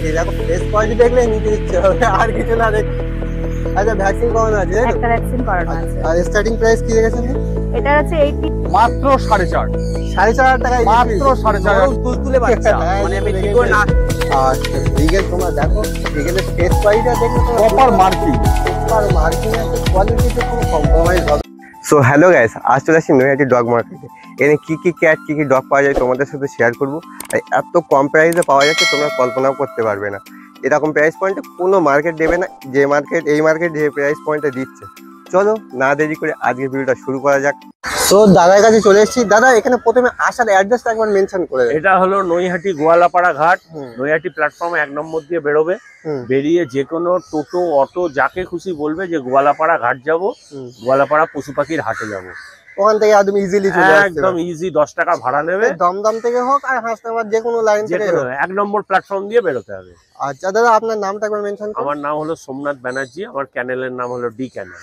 এই দেখো face quality দেখলে নিতে ইচ্ছে হবে, আর কিছু না দেখ। আচ্ছা ভ্যাকসিন করানো আছে? একটা ভ্যাকসিন করানো আছে। আর স্টার্টিং প্রাইস কি রেখেছেন? এটা আছে 80 মাত্র 4.5 4.5 টাকায় মাত্র 4.5 তুলতুলে বাচ্চা মানে আমি কি করে না। আচ্ছা বিগেল তোমরা দেখো, বিগেলের ফেস কোয়ালিটি দেখলে প্রপার মার্কিং আর মার্কিং এর কোয়ালিটিতে কোনো কম্প্রোমাইজ হবে। সো হ্যালো গাইস, আজ চলে আসছি নৈহাটি ডগ মার্কেটে। এখানে কি কি ক্যাট কি কি ডগ পাওয়া যায় তোমাদের সাথে শেয়ার করবো। আর এত কম প্রাইসে পাওয়া যাচ্ছে তোমরা কল্পনাও করতে পারবে না। এরকম প্রাইস পয়েন্টে কোনো মার্কেট দেবে না, যে মার্কেট এই মার্কেট যে প্রাইস পয়েন্টে দিচ্ছে। চলো না দেরি করে আজকের ভিডিওটা শুরু করা যাক। তো দাদার কাছে চলে এসেছি। দাদা এখানে প্রথমে আসার অ্যাড্রেসটা একবার মেনশন করে দেন। এটা হলো নৈহাটি গোয়ালাপাড়া ঘাট। নৈহাটি প্ল্যাটফর্মে 1 নম্বর দিয়ে বেরোবে, বেরিয়ে যে কোনো টোটো অটো যাকে খুশি বলবে যে গোয়ালাপাড়া ঘাট যাব, গোয়ালাপাড়া পশু পাখির হাটে যাব। ওখান থেকে একদম ইজিলি চলে আসতে একদম ইজি, 10 টাকা ভাড়া নেবে। দমদম থেকে হোক আর হাসনাবাদ যে কোনো লাইন থেকে হোক 1 নম্বর প্ল্যাটফর্ম দিয়ে বেরোতে হবে। আচ্ছা দাদা আপনার নামটা একবার মেনশন করুন। আমার নাম হলো সোমনাথ ব্যানার্জি, আমার চ্যানেলের নাম হলো ডি চ্যানেল।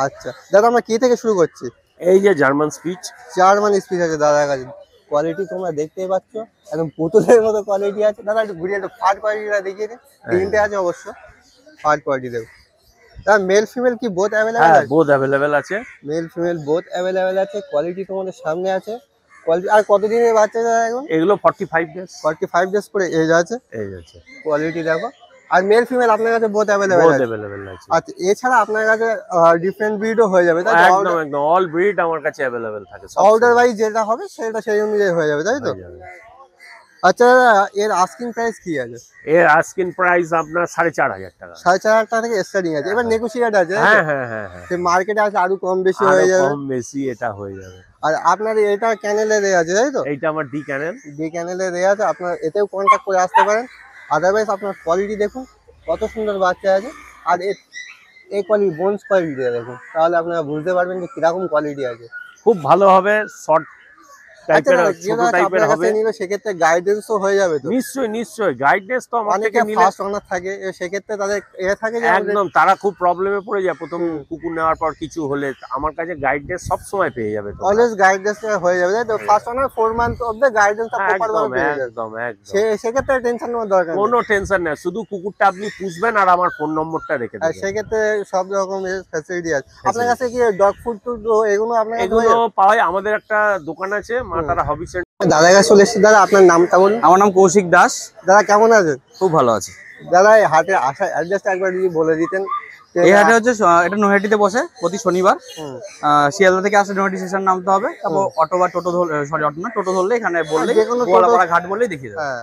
আচ্ছা দাদা আমরা কি থেকে শুরু করছি? এই যে জার্মান স্পিচ, জার্মান স্পিচ আছে দাদার কাছে। কোয়ালিটি তোমরা দেখতেই পাচ্ছ, একদম পুতুলের মতো কোয়ালিটি আছে। দাদা একটু ঘুরিয়ে একটু ফার কোয়ালিটিটা দেখিয়ে দিন। তিনটে আছে অবশ্য, ফার কোয়ালিটি দেখো। দাদা মেল ফিমেল কি বোথ অ্যাভেলেবেল আছে? বোথ অ্যাভেলেবেল আছে, মেল ফিমেল বোথ অ্যাভেলেবেল আছে। কোয়ালিটি তোমাদের সামনে আছে। কোয়ালিটি আর কতদিনের বাচ্চা দাদা এখন? এগুলো 45 ডেজ। 45 ডেজ করে এজ আছে। এই আছে কোয়ালিটি দেখো। আর মেল ফিমেল আপনার কাছে বোথ অ্যাভেলেবেল আছে? আচ্ছা এছাড়া আপনার কাছে ডিফারেন্ট ব্রিডও হয়ে যাবে তাই তো? একদম একদম অল ব্রিড আমার কাছে অ্যাভেলেবেল থাকে। অর্ডার ওয়াইজ যেটা হবে সেটা সেই অনুযায়ী হয়ে যাবে তাই তো? আচ্ছা দাদা এর আস্কিং প্রাইস কি আছে? এর আস্কিং প্রাইস আপনার 4.5 টাকা। 4.5 টাকা থেকে স্টার্টিং আছে। এবার নেগোশিয়েট আছে? হ্যাঁ হ্যাঁ হ্যাঁ হ্যাঁ, মার্কেটে আছে আরো কম বেশি হয়ে যাবে। কম বেশি এটা হয়ে যাবে। আর আপনার এটা চ্যানেলে দেয়া আছে তাই তো? এইটা আমার ডি চ্যানেল। ডি চ্যানেলে দেয়া আছে, আপনার এতেও কন্ট্যাক্ট করে আসতে পারেন। আদারওয়াইজ আপনার কোয়ালিটি দেখুন কত সুন্দর বাচ্চা আছে। আর এই কোয়ালিটি বোনস কোয়ালিটি দেখুন, তাহলে আপনারা বুঝতে পারবেন যে কিরকম কোয়ালিটি আছে। খুব ভালো হবে, শর্ট টাইপের ছোট টাইপের হবে। সেক্ষেত্রে গাইডেন্সও হয়ে যাবে তো? নিশ্চয়ই নিশ্চয়ই, গাইডেন্স তো আমার থেকে নিলে ফার্স্ট ওনার থাকে, সেক্ষেত্রে তাদের থাকে যে একদম তারা খুব প্রবলেমে পড়ে যায় প্রথম কুকুর নেওয়ার পর কিছু হলে। আমার কাছে গাইডেন্স সব সময় পেয়ে যাবে, অলওয়েজ গাইডেন্স হয়ে যাবে তাই তো? First owner 4 month of the guidance proper ভাবে পেয়ে যাবে। একদম একদম, সেক্ষেত্রে টেনশন নেওয়ার দরকার নেই, কোনো টেনশন নেই। শুধু কুকুরটা আপনি পুষবেন আর আমার ফোন নম্বরটা রেখে দেবেন। সেক্ষেত্রে সব রকম ফ্যাসিলিটি আছে। আপনার কাছে কি ডগ ফুড এগুলো আপনার কাছে এগুলো পাওয়া? আমাদের একটা দোকান আছে মা তারা হবি সেন্টার। দাদার কাছে চলে এসেছি। দাদা আপনার নামটা বলুন। আমার নাম কৌশিক দাস। দাদা কেমন আছেন? খুব ভালো আছি। দাদা এই হাটে আসার অ্যাড্রেসটা একবার যদি বলে দিতেন। এই হাটে হচ্ছে এটা নৈহাটিতে বসে প্রতি শনিবার। শিয়ালদা থেকে আসলে নৈহাটি স্টেশন নামতে হবে, তারপর অটো বা টোটো ধরলে, সরি অটো না টোটো ধরলে এখানে বললে গোয়ালাপাড়া ঘাট বললেই দেখিয়ে দেবে। হ্যাঁ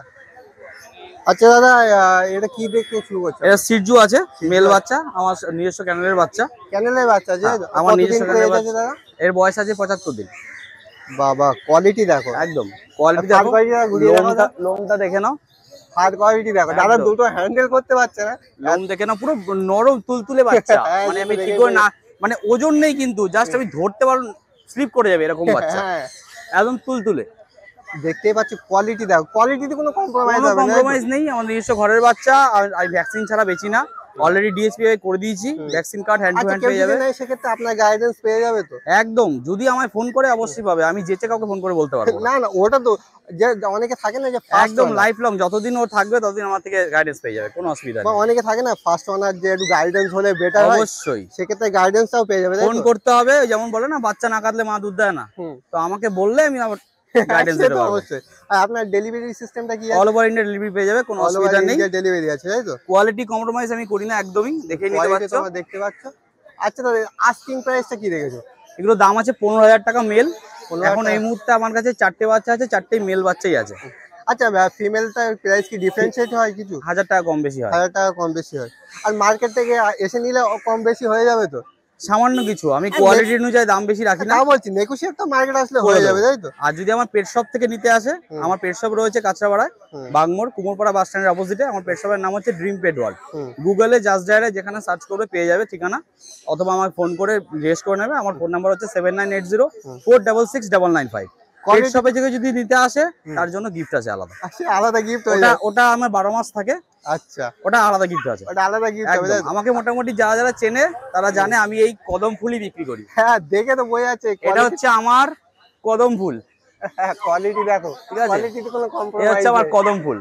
আচ্ছা দাদা এটা কি দেখতে শুরু করছে? এটা সিজু আছে, মেল বাচ্চা, আমার নিজস্ব ক্যানেলের বাচ্চা। ক্যানেলের বাচ্চা যে আমার নিজস্ব ক্যানেলের বাচ্চা। দাদা এর বয়স আছে 75 দিন। বাবা কোয়ালিটি দেখো, একদম কোয়ালিটি দেখো, লোমটা দেখে নাও, হার্ড কোয়ালিটি দেখো। দাদা দুটো হ্যান্ডেল করতে পারছে না, লোম দেখে নাও, পুরো নরম তুলতুলে বাচ্চা। মানে আমি কি করে না, মানে ওজন নেই কিন্তু জাস্ট আমি ধরতে পারবো, স্লিপ করে যাবে এরকম বাচ্চা, একদম তুলতুলে। দেখতেই পাচ্ছি কোয়ালিটি দেখো, কোয়ালিটিতে কোনো কম্প্রোমাইজ নেই। আমাদের নিজস্ব ঘরের বাচ্চা, আর ভ্যাকসিন ছাড়া বেচি না। অলরেডি ডিএসপিআই করে দিয়েছি, vaccine card hand to hand পেয়ে যাবে। সেক্ষেত্রে আপনার গাইডেন্স পেয়ে যাবে তো? একদম, যদি আমায় ফোন করে অবশ্যই পাবে। আমি যেচে কাউকে ফোন করে বলতে পারবো না না, ওটা তো যে অনেকে থাকে না যে একদম লাইফ লং, যতদিন ও থাকবে ততদিন আমার থেকে গাইডেন্স পেয়ে যাবে, কোনো অসুবিধা নেই। অনেকে থাকে না ফার্স্ট ওনার যে একটু গাইডেন্স হলে বেটার হয়, অবশ্যই সেক্ষেত্রে গাইডেন্সটাও পেয়ে যাবে। ফোন করতে হবে, যেমন বলে না বাচ্চা না কাটলে মা দুধ দেয় না, তো আমাকে বললে আমি আবার গাইডেন্স দিতে পারবো। অবশ্যই। আর আপনার ডেলিভারি সিস্টেমটা কি আছে? অল ওভার ইন্ডিয়া ডেলিভারি পেয়ে যাবে, কোনো অসুবিধা নেই। ডেলিভারি আছে তাই তো? কোয়ালিটি কম্প্রোমাইজ আমি করি না একদমই, দেখে নিতে পারছো, তোমরা দেখতে পাচ্ছ। আচ্ছা দাদা আস্কিং প্রাইসটা কি রেখেছো? এগুলো দাম আছে 15,000 টাকা মেল। এখন এই মুহূর্তে আমার কাছে 4টে বাচ্চা আছে, 4টেই মেল বাচ্চাই আছে। আচ্ছা ফিমেলটার প্রাইস কি ডিফারেন্সিয়েট হয় কিছু? 1000 টাকা কম বেশি হয়। 1000 টাকা কম বেশি হয়। আর মার্কেট থেকে এসে নিলে কম বেশি হয়ে যাবে তো? সামান্য কিছু, আমি কোয়ালিটি অনুযায়ী দাম বেশি রাখি না। বলছি নেগোশিয়েট তো মার্কেট আসলে হয়ে যাবে তাই তো? আর যদি আমার পেট শপ থেকে নিতে আসে, আমার পেট শপ রয়েছে কাঁচরাপাড়ায়, বাগমোড় কুমোরপাড়া বাস স্ট্যান্ডের অপোজিটে। আমার পেট শপের নাম হচ্ছে ড্রিম পেট ওয়ার্ল্ড। গুগলে জাস্ট ডায়ারে যেখানে সার্চ করবে পেয়ে যাবে ঠিকানা, অথবা আমাকে ফোন করে জিজ্ঞেস করে নেবে। আমার ফোন নাম্বার হচ্ছে 7980466995। পেট শপে থেকে যদি নিতে আসে তার জন্য গিফট আছে আলাদা। আলাদা গিফট? ওটা আমার 12 মাস থাকে। আচ্ছা ওটা আলাদা গিফট আছে। ওটা আলাদা গিফট হবে। আমাকে মোটামুটি যারা যারা চেনে তারা জানে আমি এই কদম ফুলই বিক্রি করি। হ্যাঁ দেখে তো বোঝা যাচ্ছে এটা হচ্ছে আমার কদম ফুল। কোয়ালিটি দেখো, ঠিক আছে, কোয়ালিটিতে কোনো কম্প্রোমাইজ এটা হচ্ছে আমার কদম ফুল।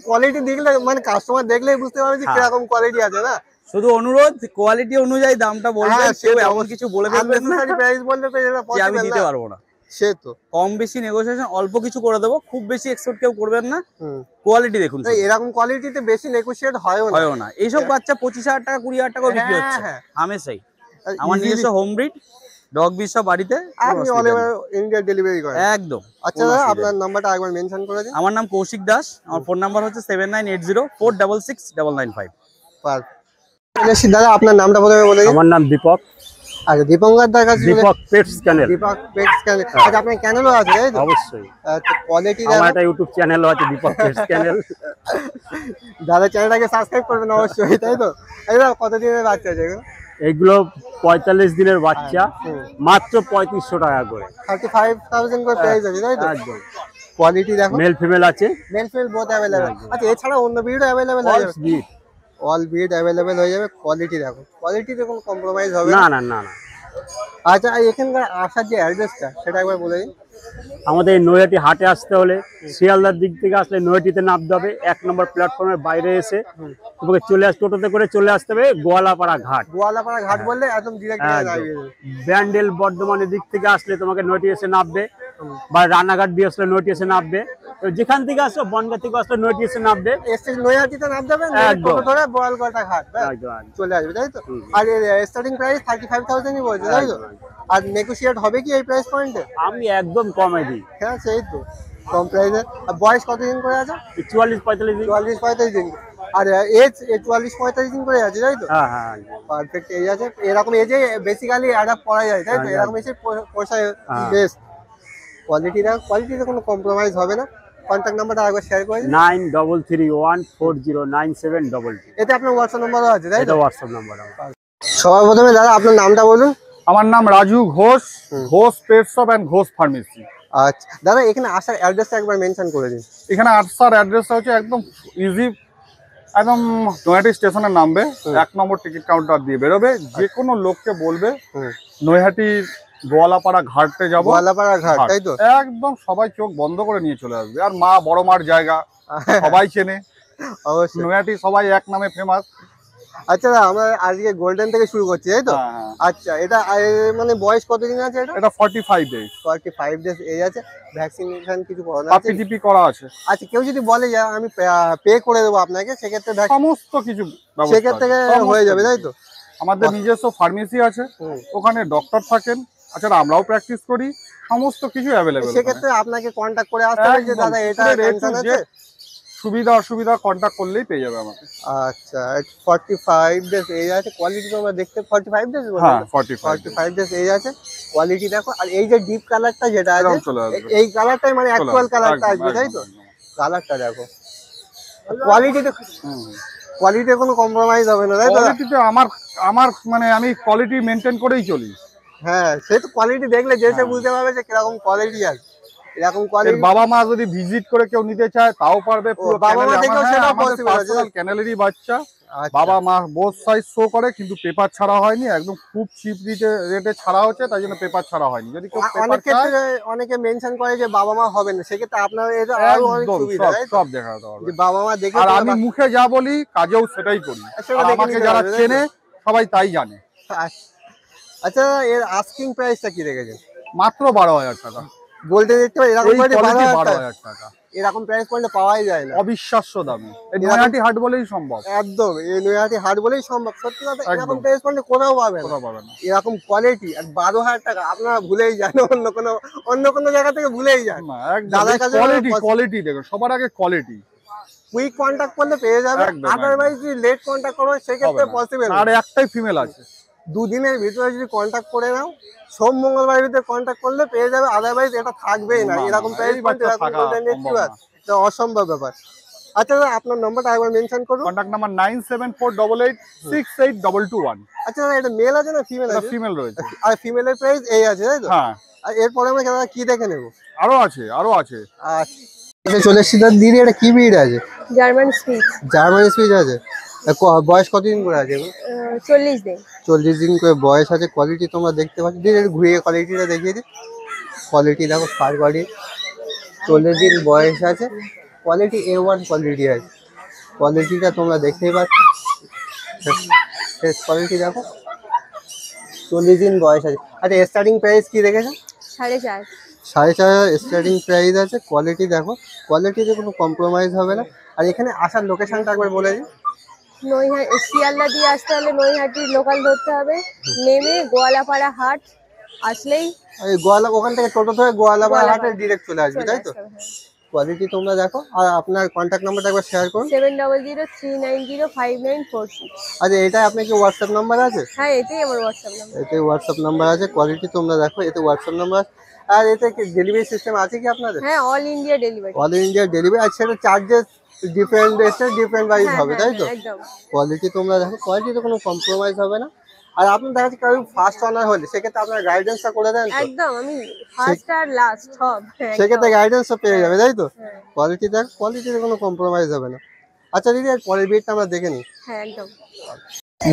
কোয়ালিটি দেখলে মানে কাস্টমার দেখলেই বুঝতে পারবে যে হ্যাঁ। কিরকম কোয়ালিটি আছে না। শুধু অনুরোধ কোয়ালিটি অনুযায়ী দামটা বলবেন, হ্যাঁ, কেউ সে তো এমন কিছু বলে ফেলবেন না unnecessary price বললে তো এটা যে আমি possible দিতে না। পারবো না। সে তো কম বেশি নেগোসিয়েশন অল্প কিছু করে দেবো, খুব বেশি এক্সপেক্ট কেউ করবেন না। হুম। কোয়ালিটি দেখুন, এই এরকম কোয়ালিটিতে বেশি নেগোশিয়েট হয়ও না। হয়ও না। এইসব বাচ্চা 25,000 টাকা 20,000 টাকা বিক্রি হ্যাঁ, হচ্ছে হ্যাঁ। হামেশাই। আর আমার easily নিজস্ব হোম ব্রিড ডগ ব্রিড সব বাড়িতে, কোনো আপনি অসুবিধা অল নেই। ওভার ইন্ডিয়া ডেলিভারি করেন। একদম। আচ্ছা কোনো দাদা, অসুবিধা আপনার নেই। নাম্বারটা একবার মেনশন করে দিন। আমার নাম কৌশিক দাস, আমার ফোন নাম্বার হচ্ছে 7980466995। পারফেক্ট। দাদা আপনার নামটা প্রথমে বলে দিন। আমার নাম দীপক, আচ্ছা, দীপঙ্কর দার কাছে Deepak pets channel. Deepak pets channel. আচ্ছা, আপনার চ্যানেলও আছে তাই তো? অবশ্যই আচ্ছা, কোয়ালিটি আমার একটা ইউটিউব চ্যানেলও আছে, দীপক পেটস চ্যানেল। দাদা চ্যানেলটাকে সাবস্ক্রাইব করবেন অবশ্যই, তাই তো? এই দাদা কত দিনের বাচ্চা আছে এগুলো? এইগুলো 45 দিনের বাচ্চা, হুম। মাত্র 3500 টাকা করে। 35,000 করে প্রাইস আছে তাই তো? একদম। কোয়ালিটি দেখো, মেল ফিমেল আছে, মেল ফিমেল বোথ অ্যাভেলেবেল। একদম। আচ্ছা, এছাড়া অন্য ব্রিডও অ্যাভেলেবেল হয়ে অল যাবে? স্পিড। অল ব্রিড অ্যাভেলেবেল হয়ে যাবে। কোয়ালিটি দেখো, কোয়ালিটিতে কোনো কম্প্রোমাইজ হবে না না। না না না। আচ্ছা, আর এখানকার আসার যে অ্যাড্রেসটা সেটা একবার বলে দিন। আমাদের নৈহাটি হাটে আসতে হলে শিয়ালদার দিক থেকে আসলে নৈহাটিতে নামতে হবে, 1 নম্বর প্ল্যাটফর্মের বাইরে এসে তোমাকে টোটোতে করে চলে আসতে হবে গোয়ালাপাড়া ঘাট। গোয়ালাপাড়া ঘাট বললে একদম ডিরেক্ট একদম। যাবে। ব্যান্ডেল বর্ধমানের দিক থেকে আসলে তোমাকে নৈহাটি এসে নামবে, বা রানাঘাট দিয়ে আসলে নৈহাটি এসে নামবে। তো যেখান থেকে আসো, বনগা থেকে আসলে নৈহাটি এসে নামবে। স্টেশন নৈহাটিতে নাম যাবেন, একদম। টোটো ধরে বোয়ালঘাটা ঘাট ব্যাস একদম, একদম। চলে আসবে তাই তো? হুম। আর স্টার্টিং প্রাইস 35,000ই বলছে তাই তো? একদম, একদম। আর নেগোশিয়েট হবে কি এই প্রাইস পয়েন্টে? আমি একদম কমে দিই, হ্যাঁ, সেই তো, কম প্রাইসে। আর বয়স কতদিন করে আছে? 44-45 দিন। 44-45 দিন। আর এজ 44-45 দিন করে আছে তাই তো? হ্যাঁ হ্যাঁ একদম। পারফেক্ট এজ আছে। এরকম এজে বেসিক্যালি অ্যাডাপ্ট করা যায় তাই তো? হ্যাঁ, এরকম এসে পোষায় হ্যাঁ। বেস্ট। কোয়ালিটিতে কোনো কম্প্রোমাইজ হবে না। কন্ট্যাক্ট নাম্বারটা একবার শেয়ার করে দিন। 9331409722। এতে আপনার হোয়াটসঅ্যাপ নাম্বারও আছে তাই এটা তো? হোয়াটসঅ্যাপ নাম্বার আমার। সবার প্রথমে দাদা আপনার নামটা বলুন। আমার নাম Raju Ghosh, Ghosh pet shop and Ghosh pharmacy. আচ্ছা দাদা, এখানে আসার অ্যাড্রেসটা একবার মেনশন করে দিন। এখানে আসার অ্যাড্রেসটা হচ্ছে একদম ইজি, একদম নৈহাটি স্টেশনে নামবে, 1 নম্বর টিকিট কাউন্টার দিয়ে বেরোবে। যে কোনো লোককে বলবে নৈহাটি গোয়ালাপাড়া ঘাটে যাবো, গোয়ালাপাড়া ঘাট তাই তো? একদম সবাই চোখ বন্ধ করে নিয়ে চলে আসবে। আর মা বড় মার জায়গা সবাই চেনে, অবশ্যই। নৈহাটি সবাই এক নামে ফেমাস। আচ্ছা দাদা, আমরা আজকে গোল্ডেন থেকে শুরু করছি তাই তো? আচ্ছা, এটা মানে বয়স কতদিন আছে এটা? এটা 45 ডেজ 45 ডেজ এজ আছে। ভ্যাকসিনেশন কিছু করানো আছে? পিটিপি করা আছে, আচ্ছা, কেউ যদি বলে যে আমি পে করে দেবো আপনাকে, সেক্ষেত্রে সমস্ত কিছু ব্যবস্থা সেক্ষেত্রে আছে, সমস্ত হয়ে যাবে তাই কিছু। তো? আমাদের নিজস্ব ফার্মেসি আছে, হুম। ওখানে ডক্টর থাকেন, আচ্ছা আমরাও প্র্যাকটিস করি, সমস্ত কিছু অ্যাভেলেবেল। সেক্ষেত্রে আপনাকে কন্ট্যাক্ট করে আসতে হবে যে দাদা এটা টেনশন আছে। সুবিধা অসুবিধা কন্ট্যাক্ট করলেই পেয়ে যাবে আমাকে। আচ্ছা, 45 ডেজ এজ আছে। কোয়ালিটি তো আমরা দেখতে 45 ডেজ হ্যাঁ 45 45 ডেজ এজ আছে। কোয়ালিটি দেখো। আর এই যে ডিপ কালারটা যেটা আছে, এরকম চলে আসবে, এই কালারটাই মানে অ্যাকচুয়াল কালারটা আসবে তাই তো? কালারটা দেখো। কোয়ালিটিতে কোয়ালিটিতে কোনো কম্প্রোমাইজ হবে না তাই তো? কোয়ালিটিতে আমার মানে আমি কোয়ালিটি মেনটেন করেই চলি। হ্যাঁ, সে তো কোয়ালিটি দেখলে যে সে বুঝতে পারবে যে কিরকম কোয়ালিটি আছে। এরকম এর কোয়ালিটি বাবা মা যদি ভিজিট করে কেউ নিতে চায় তাও পারবে। পুরো বাবা মা থেকেও সেটা পসিবল আছে। ক্যানেলেরই বাচ্চা, আচ্ছা। বাবা মা বোথ সাইজ শো করে, কিন্তু পেপার ছাড়া হয়নি, একদম খুব চিপ রেটে ছাড়া হচ্ছে, তাই জন্য পেপার ছাড়া হয়নি। যদি কেউ পেপার অনেক চায় ক্ষেত্রে অনেকে মেনশন করে যে বাবা মা হবে না, সেক্ষেত্রে আপনার এটা আরো অনেক একদম সুবিধা তাই তো? সব দেখাতে হবে। যে বাবা মা দেখে আর আমি মুখে যা বলি কাজেও সেটাই করি, সেটা আর দেখে আমাকে নিতে যারা হবে, তাই তো? চেনে সবাই তাই জানে। আচ্ছা, এর আস্কিং প্রাইসটা কি রেখেছেন? মাত্র 12,000 টাকা। বলতে দেখতে পাই এরকম এই প্রাইস কোয়ালিটি 12,000 টাকা। 12,000 টাকা, এরকম প্রাইস পয়েন্টে পাওয়াই যায় না। অবিশ্বাস্য দামে। এই নৈহাটি হাট বলেই সম্ভব, একদম, এই নৈহাটি হাট বলেই সম্ভব। সত্যি কথা, এরকম একদম। প্রাইস পয়েন্টে কোথাও পাবে না। কোথাও পাবে না। এরকম কোয়ালিটি আর 12,000 টাকা আপনারা ভুলেই যান, অন্য কোনো জায়গা থেকে ভুলেই যান। না, একদম দাদার কাছে কোয়ালিটি দেখো, সবার আগে কোয়ালিটি। কুইক কন্টাক্ট করলে পেয়ে যাবে। একদম, আদারওয়াইজ যদি লেট কন্টাক্ট করো সেক্ষেত্রে পসিবল আর একটাই ফিমেল আছে, দুদিনের ভিতরে যদি কন্টাক্ট করে নাও, সোম মঙ্গলবারের ভিতরে কন্টাক্ট করলে পেয়ে যাবে। আদারওয়াইজ এটা থাকবেই না। না, এরকম না, প্রাইস এই পয়েন্ট, বাচ্চা এরকম থাকা গোল্ডেন সম্ভব রিট্রিভার, না। এটা অসম্ভব ব্যাপার। আচ্ছা দাদা, আপনার নাম্বারটা একবার মেনশন করুন। Contact number 9748868221। আচ্ছা দাদা, এটা মেল আছে না ফিমেল এটা আছে? ফিমেল রয়েছে। আর ফিমেলের প্রাইস এই আছে তাই তো? হ্যাঁ, আর এরপরে আমরা দাদা কি দেখে নেবো? আরো আছে। আচ্ছা, চলে এসেছি দাদা। দিদি, এটা কি ব্রিড আছে? German speech. জার্মান স্পিচ আছে। বয়স কতদিন করে আছে? 40 দিন। 40 দিন করে বয়স আছে। কোয়ালিটি তোমরা দেখতে পাচ্ছ। দিদি, একটু ঘুরিয়ে কোয়ালিটিটা দেখিয়ে দিই। কোয়ালিটি দেখো, ফার বডি, 40 দিন বয়স আছে। কোয়ালিটি A1 কোয়ালিটি আছে, কোয়ালিটিটা তোমরা দেখতেই পাচ্ছ। কোয়ালিটি দেখো, 40 দিন বয়স আছে। আচ্ছা স্টার্টিং প্রাইস কি রেখেছো? 4.5। 4.5 স্টার্টিং প্রাইস আছে। কোয়ালিটি দেখো, কোয়ালিটিতে কোনো কম্প্রোমাইজ হবে না। আর এখানে আসার লোকেশনটা একবার বলে দিই। নৈহাটি শিয়ালদা দিয়ে আসতে হলে নৈহাটির লোকাল ধরতে হবে, নেমে গোয়ালাপাড়া হাট আসলেই এই ওখান থেকে টোটো ধরে গোয়ালাপাড়া হাটে ডিরেক্ট চলে আসবে, চলে তাই তো? আসতে হবে। কোয়ালিটি তোমরা দেখো। আর আপনার কন্ট্যাক্ট নাম্বারটা একবার শেয়ার করুন। 7003905946। আচ্ছা এটা আপনার কি হোয়াটসঅ্যাপ নাম্বার আছে? হ্যাঁ, এটাই আমার হোয়াটসঅ্যাপ নাম্বার। এতে হোয়াটসঅ্যাপ নাম্বার আছে। কোয়ালিটি তোমরা দেখো, এতে হোয়াটসঅ্যাপ নাম্বার। আর এতে কি ডেলিভারি সিস্টেম আছে কি আপনাদের? হ্যাঁ, all India delivery. All India delivery. আর সেটা চার্জেস ডিফারেন্ট এসে ডিফারেন্ট প্রাইস হবে, তাই তো? একদম। কোয়ালিটি তোমরা দেখো, কোয়ালিটিতে কোনো কম্প্রোমাইজ হবে না। আর আপনার দেখা যাচ্ছে কারো ফার্স্ট অনার হলে সেক্ষেত্রে আপনার গাইডেন্সটা করে দেন তো? একদম, আমি ফার্স্ট আর লাস্ট সব। সেক্ষেত্রে গাইডেন্সও পেয়ে যাবে, তাই তো? হ্যাঁ। কোয়ালিটি দেখ, কোয়ালিটিতে কোনো কম্প্রোমাইজ হবে না। আচ্ছা দিদি, আর পরের বিটটা আমরা দেখে নিই। হ্যাঁ, একদম।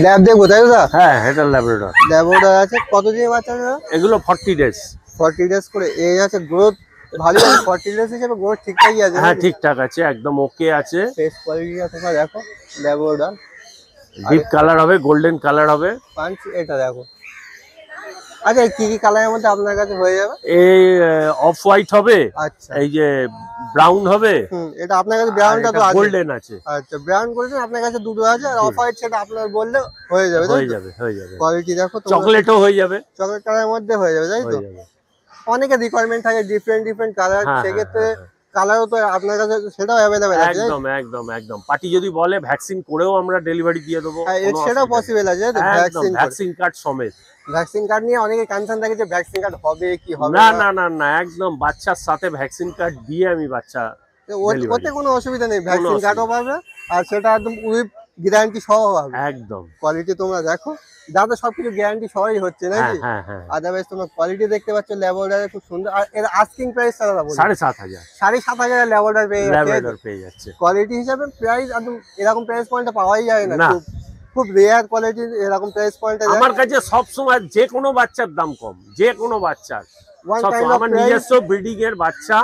ল্যাব দেখবো, তাই তো? হ্যাঁ, এটা ল্যাব্রাডর। ল্যাবওটার আছে। কতদিনের বাচ্চা দাদা? এগুলো 40 ডেজ। 40 ডেজ করে এই আছে। গ্রোথ ভালো আছে 40 ডেজ হিসেবে, গ্রোথ ঠিকঠাকই আছে। হ্যাঁ, ঠিকঠাক আছে, একদম ওকে আছে। ফেস কোয়ালিটিটা তোমরা দেখো, ল্যাবওটার ডিপ কালার হবে, গোল্ডেন কালার হবে। পাঁচ এটা দেখো। আচ্ছা কি কি কালারের মধ্যে আপনার কাছে হয়ে যাবে? এই অফ হোয়াইট হবে, আচ্ছা এই যে ব্রাউন হবে, এটা আপনার কাছে ব্রাউনটা তো আছে। গোল্ডেন আছে। আচ্ছা ব্রাউন গোল্ডেন আপনার কাছে দুটো আছে। আর অফ হোয়াইট সেটা আপনার বললে হয়ে যাবে, তাই হয়ে তো? যাবে, হয়ে যাবে। কোয়ালিটি দেখো, চকলেটও হয়ে যাবে, চকলেট কালারের মধ্যে হয়ে যাবে, তাই তো? হয়ে যাবে। অনেকের রিকোয়ারমেন্ট থাকে ডিফারেন্ট কালার, হ্যাঁ, সেক্ষেত্রে হ্যাঁ, হ্যাঁ। কালারও তো আপনার কাছে সেটাও অ্যাভেলেবেল আছে, তাই তো? একদম একদম একদম। পার্টি যদি বলে ভ্যাকসিন করেও আমরা ডেলিভারি দিয়ে দেবো, হ্যাঁ, কোনো সেটাও অসুবিধা পসিবল আছে, তাই তো? নেই। একদম ভ্যাকসিন ভ্যাকসিন কার্ড সমেত। ভ্যাকসিন কার্ড নিয়ে অনেকে কনসার্ন থাকে যে ভ্যাকসিন কার্ড হবে কি হবে না না। না না না, একদম বাচ্চার সাথে ভ্যাকসিন কার্ড দিয়ে আমি বাচ্চা delivery। ওতে কোনো অসুবিধা নেই, ভ্যাকসিন অসুবিধা কার্ডও পাবে। আর সেটা একদম উইথ গ্যারান্টি সহ পাবে। একদম। কোয়ালিটি তোমরা দেখো, দাদা সবকিছু গ্যারান্টি সহই হচ্ছে হ্যাঁ নাকি? হ্যাঁ হ্যাঁ। আদারওয়াইজ তোমরা কোয়ালিটি দেখতে পাচ্ছ, ল্যাবরেটরি খুব সুন্দর। আর এর আস্কিং প্রাইসটা দাদা বলুন। 7,500 7,500 ল্যাবরেটরি পেয়ে যাচ্ছে। ল্যাব্রাডর পেয়ে যাচ্ছে। কোয়ালিটি হিসাবে প্রাইস একদম এরকম প্রাইস পয়েন্টে পাওয়াই যায় না। না। খুব রেয়ার কোয়ালিটি এরকম প্রাইস পয়েন্টে। আমার কাছে সব সময় যে কোনো বাচ্চার দাম কম, যে কোনো বাচ্চার। ওয়ান কাইন্ড সবসময় অফ আমার নিজস্ব ব্রিডিং এর বাচ্চা,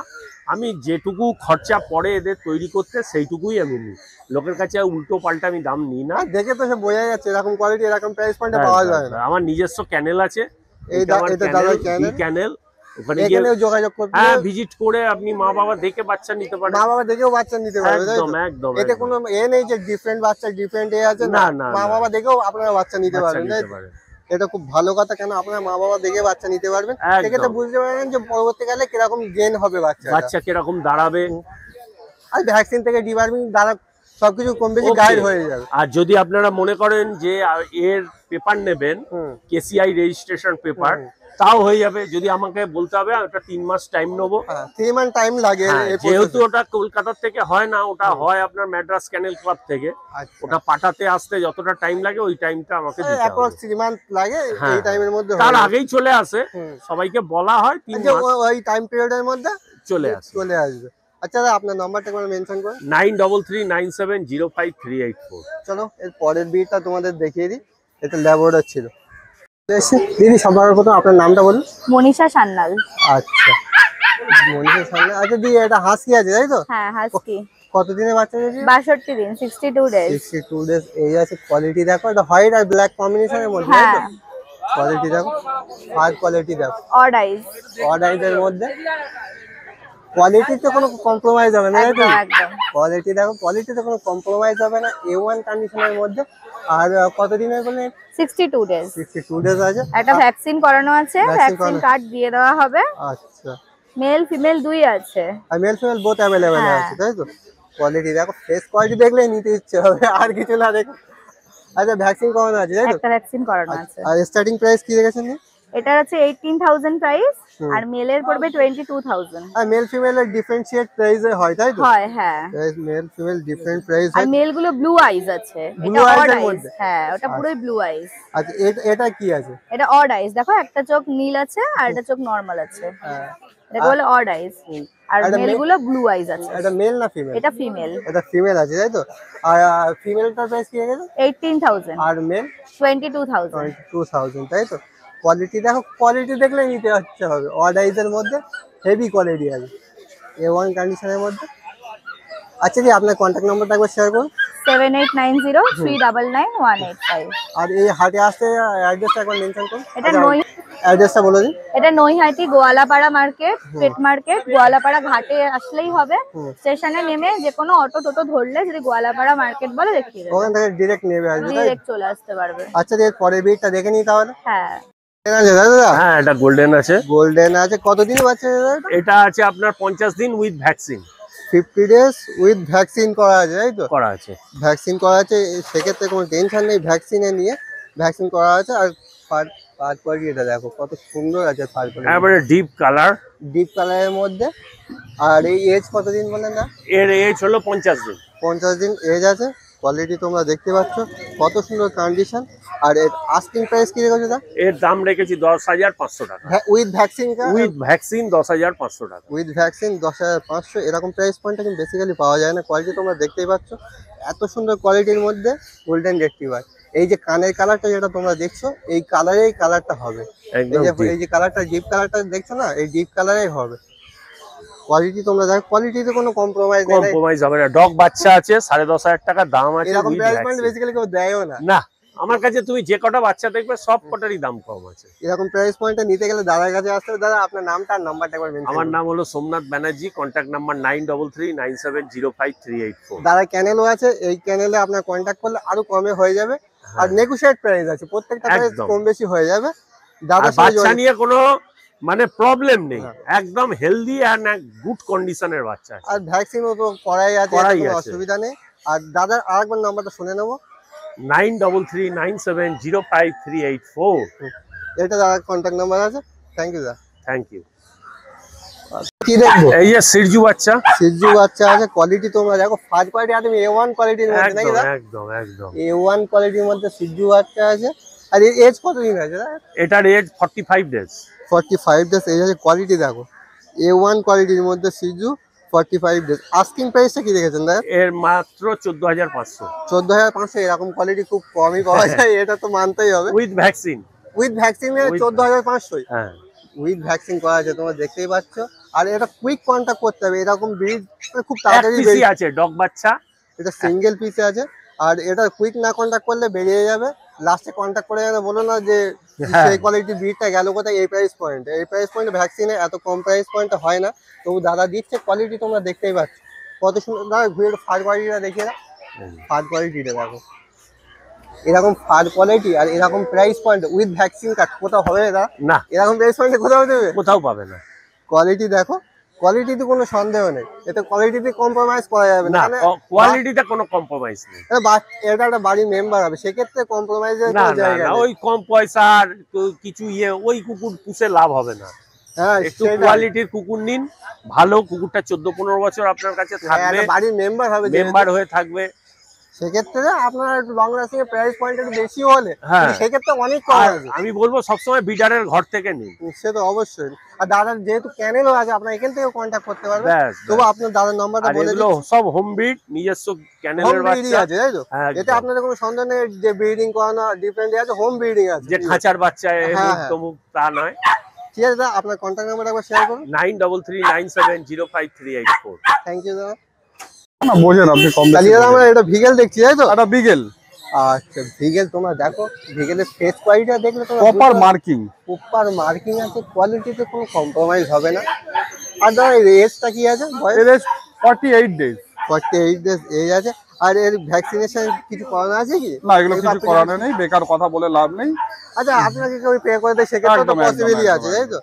আমি যেটুকু খরচা পড়ে এদের তৈরি করতে সেইটুকুই আমি নিই। লোকের কাছে উল্টো পাল্টা আমি দাম নিই না। দেখে তো সে বোঝা যাচ্ছে এরকম কোয়ালিটি এরকম প্রাইস পয়েন্টে পাওয়া যায় না। আমার নিজস্ব ক্যানেল আছে, এটা দাদার চ্যানেল। ক্যানেল, ওখানে গিয়ে এখানেও যোগাযোগ করতে হ্যাঁ ভিজিট করে আপনি মা বাবা দেখে বাচ্চা নিতে পারেন। মা বাবা দেখেও বাচ্চা নিতে পারবে, তাই তো? একদম একদম। এতে কোনো নেই যে ডিফারেন্ট বাচ্চা ডিফারেন্ট আছে না। না, না, মা না। বাবা দেখেও আপনারা বাচ্চা নিতে বাচ্চা পারবেন, তাই নিতে তো? পারেন। এটা খুব ভালো কথা, কেন আপনারা মা বাবা দেখে বাচ্চা নিতে পারবেন। একদম। সেক্ষেত্রে বুঝতে পারবেন যে পরবর্তীকালে কিরকম গেন হবে বাচ্চা। বাচ্চা কিরকম দাঁড়াবে। আর ভ্যাকসিন থেকে ডিবার্মিং দ্বারা সবকিছু কম বেশি Okay. গাইড হয়ে যাবে। আর যদি আপনারা মনে করেন যে এর পেপার নেবেন, হুম। কেসিআই রেজিস্ট্রেশন পেপার, তাও হয়ে যাবে। যদি আমাকে বলতে হবে ওটা 3 মাস টাইম নেবো। হ্যাঁ 3 মান্থ টাইম লাগে হ্যাঁ, এই যেহেতু process-এ। ওটা কলকাতার থেকে হয় না, ওটা হয় আপনার ম্যাড্রাস ক্যানেল ক্লাব থেকে। আচ্ছা। ওটা পাঠাতে আসতে যতটা টাইম লাগে ওই টাইমটা আমাকে দিতে অ্যাপ্রক্স হবে। 3 মান্থ লাগে, হ্যাঁ, এই টাইমের মধ্যে তার হয়ে যাবে। আগেই চলে আসে, হুম। সবাইকে বলা হয় 3 যে মাস ওই টাইম পিরিয়ডের মধ্যে চলে আসে। চলে আসবে। আচ্ছা দাদা আপনার নাম্বারটা একবার মেনশন করুন। 9339705384। চলো এর পরের বিটটা তোমাদের দেখিয়ে দিই। এটা ল্যাবরেটরি ছিল। দিদি সবার প্রথম আপনার নামটা বলুন। মনীষা সান্যাল। আচ্ছা মনীষা সামনে। আচ্ছা দিদি এটা হাসকি আছে, তাই তো? হ্যাঁ, হাস্কি। কতদিনের বাচ্চা দিয়েছি? 62 দিন, 62 ডেজ। 62 ডেজ। এই আছে। কোয়ালিটি দেখো, এটা হোয়াইট আর ব্ল্যাক কম্বিনেশনের মধ্যে, তাই তো? হ্যাঁ, কোয়ালিটি দেখো, আর কোয়ালিটি দেখো, অড আইজ। অর্ডারের মধ্যে। কোয়ালিটিতে কোনো কম্প্রোমাইজ হবে না, তাই তো? একদম একদম। কোয়ালিটি দেখো, কোয়ালিটিতে কোনো কম্প্রোমাইজ হবে না, A1 কন্ডিশনের মধ্যে। আর কতদিনের বললেন? 62 ডেজ। 62 ডেজ আছে। একটা ভ্যাকসিন করানো আছে, Vaccine ভ্যাকসিন করানো। কার্ড দিয়ে দেওয়া হবে। আচ্ছা। মেল ফিমেল দুই আছে। আর মেল ফিমেল বোথ অ্যাভেলেবেল হ্যাঁ। আছে, তাই তো? কোয়ালিটি দেখো, ফেস কোয়ালিটি দেখলেই নিতে ইচ্ছে হবে, আর কিছু না দেখ। আচ্ছা ভ্যাকসিন করানো আছে, তাই তো? একটা ভ্যাকসিন করানো আছে। আর স্টার্টিং প্রাইস কি রেখেছেন? এটার আছে 18,000 প্রাইস, হুম। আর মেলের পড়বে 22,000। আর মেল ফিমেলের ডিফারেন্সিয়েট প্রাইসে হয়, তাই তো? হয়, হ্যাঁ। মেল ফিমেল ডিফারেন্ট প্রাইস আর হয়। মেল গুলো ব্লু আইজ আছে। Blue এটা eyes অড এর আইজ। মধ্যে? হ্যাঁ, ওটা পুরোই ব্লু আইজ। আচ্ছা এটা কি আছে? এটা অড আইজ। দেখো একটা চোখ নীল আছে আর একটা চোখ নরমাল আছে। হ্যাঁ। এটাকে বলে অড আইজ। আর এটা মেল গুলো ব্লু আইজ আছে। এটা মেল না ফিমেল? এটা ফিমেল। এটা ফিমেল আছে, তাই তো? আর ফিমেলটার প্রাইস কি রেখেছে? 18,000। আর মেল 22,000। 22,000, তাই তো? কোয়ালিটি দেখো, কোয়ালিটি দেখলে নিতে হচ্ছে হবে। অড আইজের মধ্যে হেভি কোয়ালিটি আছে, A1 কন্ডিশনের মধ্যে। আচ্ছা কি আপনার কন্ট্যাক্ট নাম্বারটা একবার শেয়ার করুন। 7890391185। আর এই হাটে আসতে অ্যাড্রেসটা একবার মেনশন করুন। এটা নই অ্যাড্রেসটা বলে দিন। এটা Naihati Goalapara market, pet market, Goalapara ঘাটে আসলেই হবে। স্টেশনে নেমে যে কোনো অটো টোটো ধরলে যদি গোয়ালাপাড়া মার্কেট বলে দেখিয়ে দেবে, ওখান থেকে ডিরেক্ট নেবে আসবে, তাই? ডিরেক্ট চলে আসতে পারবে। আচ্ছা এর পরের বিটটা দেখে নিই তাহলে। হ্যাঁ, আছে দাদা? হ্যাঁ, এটা গোল্ডেন আছে। গোল্ডেন আছে, কতদিন বাচ্চা দাদা? এটা আছে আপনার 50 দিন with vaccine 50 days with vaccine করা আছে, তাই তো? করা আছে। ভ্যাকসিন করা আছে, সেক্ষেত্রে কোনো টেনশন নেই, ভ্যাকসিনে নিয়ে ভ্যাকসিন করা আছে। আর ফার কোয়ালিটি এটা দেখো কত সুন্দর আছে, ফার কোয়ালিটি এবারে ডিপ কালার, ডিপ কালারের মধ্যে। আর এই এজ কতদিন বলেন না? এর এজ হলো 50 দিন। 50 দিন এজ আছে। কোয়ালিটি তোমরা দেখতে পাচ্ছ কত সুন্দর কন্ডিশন। আর এর আস্কিং প্রাইস কি রেখেছো দা? এর দাম রেখেছি 10,500 টাকা। With vaccine? উইথ ভ্যাকসিন 10,500 টাকা। With vaccine 10,500। এরকম প্রাইস পয়েন্টটা কিন্তু বেসিক্যালি পাওয়া যায় না। কোয়ালিটি তোমরা দেখতেই পাচ্ছ, এত সুন্দর কোয়ালিটির মধ্যে গোল্ডেন রেট্রিভার। এই যে কানের কালারটা যেটা তোমরা দেখছো, এই কালারেই কালারটা হবে। একদম এই যে কালারটা, ডিপ কালারটা দেখছো না, এই ডিপ কালারেই হবে। কোয়ালিটি তোমরা দেখো, কোয়ালিটিতে কোনো কম্প্রোমাইজ নেই। কম্প্রোমাইজ হবে না। ডগ বাচ্চা আছে, 10,500 টাকা দাম আছে। এরকম with price point vaccine। Basically কেউ দেয়ও না। না, আমার কাছে তুমি যে কটা বাচ্চা দেখবে সব কটারই দাম কম আছে। এরকম প্রাইস পয়েন্টে নিতে গেলে দাদার কাছে আসতে হবে। দাদা আপনার নামটা আর নাম্বারটা একবার মেনশন আমার করুন। নাম হলো সোমনাথ ব্যানার্জি, কন্ট্যাক্ট নাম্বার 9339705384। দাদা ক্যানেলও আছে, এই চ্যানেলে আপনার কন্ট্যাক্ট করলে আরো কমে হয়ে যাবে। আর নেগোশিয়েট প্রাইস আছে, প্রত্যেকটা প্রাইস একদম। কম বেশি হয়ে যাবে। আর দাদার বাচ্চা নিয়ে কোনো মানে প্রবলেম নেই, হ্যাঁ। একদম হেলদি এন্ড গুড কন্ডিশনের বাচ্চা আছে। আর ভ্যাকসিনও তো করাই আছে, করাই কোনো আছে। অসুবিধা নেই। আর দাদার আরেকবার নাম্বারটা শুনে নেবো। 9339705384। এটা দাদার কন্ট্যাক্ট নাম্বার আছে। থ্যাংক ইউ দাদা। Thank you. কি দেখবো? এই যে সিরজু বাচ্চা, সিজু বাচ্চা আছে। কোয়ালিটি তোমরা দেখো, ফার্স্ট কোয়ালিটি একদম A1 কোয়ালিটির মধ্যে, নাকি একদম দাদা? একদম একদম। A1 কোয়ালিটির মধ্যে সিজু বাচ্চা আছে। আর এর এজ কতদিন আছে দাদা? এটার এজ 45 ডেজ। 45 ডেজ এজ আছে। কোয়ালিটি দেখো, A1 কোয়ালিটির মধ্যে সিজু, 45 ডেজ। আস্কিং প্রাইসটা কি রেখেছেন দাদা? এর মাত্র 14,500 14,500। এরকম কোয়ালিটি খুব কমই পাওয়া যায়, এটা তো মানতেই হবে। With vaccine. With vaccine 14,500। হ্যাঁ, উইথ ভ্যাকসিন করা আছে, তোমরা দেখতেই পাচ্ছ। আর এটা কুইক কন্টাক্ট করতে হবে, এরকম ব্রিড খুব এক তাড়াতাড়ি পিসি আছে ডগ বাচ্চা। এটা সিঙ্গেল পিসে আছে। আর এটা কুইক না কন্টাক্ট করলে বেরিয়ে যাবে। লাস্টে কন্টাক্ট করে যেন বলো না যে হ্যাঁ। সেই কোয়ালিটি ব্রিডটা গেল কোথায়। এই প্রাইস পয়েন্টে, এই প্রাইস পয়েন্টে ভ্যাকসিনে এত কম প্রাইস পয়েন্টে হয় না। তবু দাদা দিচ্ছে, কোয়ালিটি তোমরা দেখতেই পাচ্ছ কত সুন্দর। দাদা ঘুরে একটু ফার কোয়ালিটিটা দেখিয়ে দাও। ফার কোয়ালিটিটা দেখো, এরকম ফার কোয়ালিটি আর এরকম price point with vaccine card কোথাও হবে দাদা? না, এরকম প্রাইস পয়েন্টে কোথাও দেবে? কোথাও পাবে না। কোয়ালিটি দেখো, কোয়ালিটিতে কোনো সন্দেহ নেই, এতে কোয়ালিটিতে কম্প্রোমাইজ করা যাবে না, না। কোয়ালিটিতে কোনো কম্প্রোমাইজ নেই। এটা একটা বাড়ির মেম্বার হবে, সেক্ষেত্রে কম্প্রোমাইজের না কোনো না জায়গা না, নেই। ওই কম পয়সার তো কিছু ওই কুকুর পুষে লাভ হবে না। হ্যাঁ, একটু কোয়ালিটির কুকুর নিন, ভালো কুকুরটা 14-15 বছর আপনার কাছে থাকবে, বাড়ির মেম্বার হবে, মেম্বার হয়ে থাকবে। সেক্ষেত্রে আপনার একটু লং লাস্টিং এর প্রাইস পয়েন্ট একটু বেশি হলে হ্যাঁ। সেক্ষেত্রে অনেক কম আর হবে। আমি বলবো সবসময় বিডারের ঘর থেকে নিন। সে তো অবশ্যই। আর দাদার যেহেতু ক্যানেলও আছে, আপনার এখান থেকেও কন্ট্যাক্ট করতে পারবেন। ব্যাস, তবু ব্যাস। আপনার দাদার নাম্বারটা আর বলে এগুলো দিন। সব হোম ব্রিড, নিজস্ব হোম ক্যানেলের ব্রিডিং বাচ্চা। আছে, তাই তো? হ্যাঁ, এতে একদম। আপনাদের কোনো সন্দেহ নেই যে ব্রিডিং করানো ডিপেন্ড আছে, হোম ব্রিডিং আছে। যে খাঁচার বাচ্চা হ্যাঁ। তমুক তা নয়। ঠিক আছে দাদা, আপনার কন্ট্যাক্ট নাম্বার একবার শেয়ার করুন। 9339705384। থ্যাংক ইউ দাদা। না বোঝেন আপনি কম তাহলে দাদা আমরা এটা ভিগেল দেখছি, তাই তো? একটা বিগেল আচ্ছা, ভিগেল তোমরা দেখো, ভিগেলের ফেস কোয়ালিটিটা দেখলে তোমরা প্রপার মার্কিং। প্রপার মার্কিং আছে, কোয়ালিটিতে কোনো কম্প্রোমাইজ হবে না। আর দাদা এর এজটা কি আছে? এর 48 ডেজ। 48 ডেজ এজ আছে। আর এর ভ্যাকসিনেশন কিছু করানো আছে কি? না, এগুলো কিছু করানো নেই, বেকার কথা বলে লাভ নেই। আচ্ছা, আপনাকে কেউ পে করে দেয় সেক্ষেত্রে তো একদম, একদম, পসিবিলিটি একদম, আছে, তাই তো?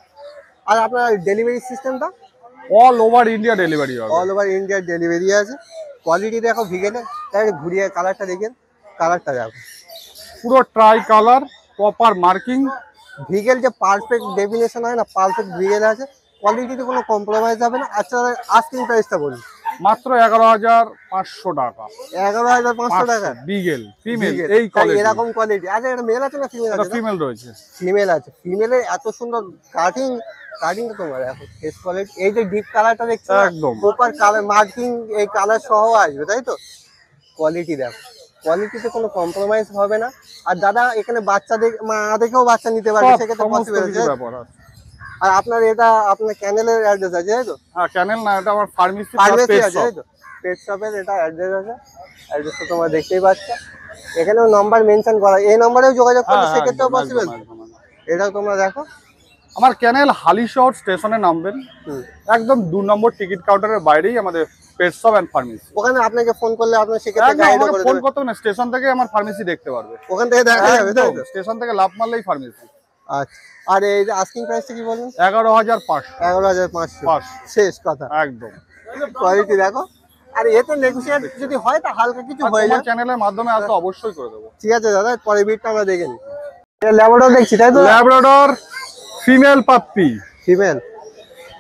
আর আপনার ডেলিভারি সিস্টেমটা অল ওভার ইন্ডিয়া ডেলিভারি হবে। অল ওভার ইন্ডিয়ার ডেলিভারি আছে। কোয়ালিটি দেখো ভিগেলে, তাই ঘুরিয়ে কালারটা দেখেন, কালারটা দেখো পুরো ট্রাই কালার, প্রপার মার্কিং। ভিগেল যে পারফেক্ট ডেফিনেশন হয় না, পারফেক্ট ভিগেল আছে। কোয়ালিটিতে কোনো কম্প্রোমাইজ হবে না। আচ্ছা, আস্কিং প্রাইসটা বলুন। মাত্র 11,500 টাকা। 11,500 টাকা বিগেল ফিমেল, Beagle, এই তাই কোয়ালিটি। এরকম কোয়ালিটি। আচ্ছা, এটা মেল আছে না ফিমেল এটা আছে? ফিমেল রয়েছে। ফিমেল আছে। ফিমেলের এত সুন্দর কাটিংটা তোমার দেখো, ফেস কোয়ালিটি। এই যে ডিপ কালারটা দেখছো, একদম। প্রপার কালার মার্কিং, এই কালার সহ আসবে, তাই তো? কোয়ালিটি দেখো, কোয়ালিটিতে কোনো কম্প্রোমাইজ হবে না। আর দাদা এখানে বাচ্চা মা দেখেও বাচ্চা নিতে পারবে, সব সেক্ষেত্রে সমস্ত পসিবল কিছু আছে। ব্যাপার আছে। আর আপনার এটা আপনার ক্যানেলের অ্যাড্রেস আছে, তাই তো? হ্যাঁ, ক্যানেল না, এটা আমার ফার্মেসি ফার্মেসি আছে, তাই তো? পেট শপের এটা অ্যাড্রেস আছে, অ্যাড্রেসটা তোমরা দেখতেই পাচ্ছ। এখানেও নাম্বার মেনশন করা, এই নাম্বারেও যোগাযোগ করলে সেক্ষেত্রেও পসিবল। এটাও তোমরা দেখো। আমার ক্যানেল হালিশহর স্টেশনে নামবেন, একদম 2 নম্বর টিকিট কাউন্টারের বাইরেই আমাদের পেট শপ এন্ড ফার্মেসি। ওখানে আপনাকে ফোন করলে আপনার সেক্ষেত্রে গাইডও করে ফোন দেবে। করতে না, স্টেশন থেকে আমার ফার্মেসি দেখতে পারবে, ওখান থেকে দেখা যাবে তাই তো? স্টেশন থেকে লাফ মারলেই ফার্মেসি। আচ্ছা, আর এই যে আস্কিং প্রাইসটা কি বলুন? 11,500। 11,500 শেষ কথা। একদম। কোয়ালিটি দেখো, আর এতে নেগোশিয়েট যদি হয় তা হালকা কিছু হয়ে যায়। চ্যানেলের মাধ্যমে আসলে অবশ্যই করে দেবো। ঠিক আছে দাদা, পরে ভিডিওটা আমরা দেখে নিই। এটা ল্যাব্রাডর দেখছি তাই তো? Labrador female puppy, female.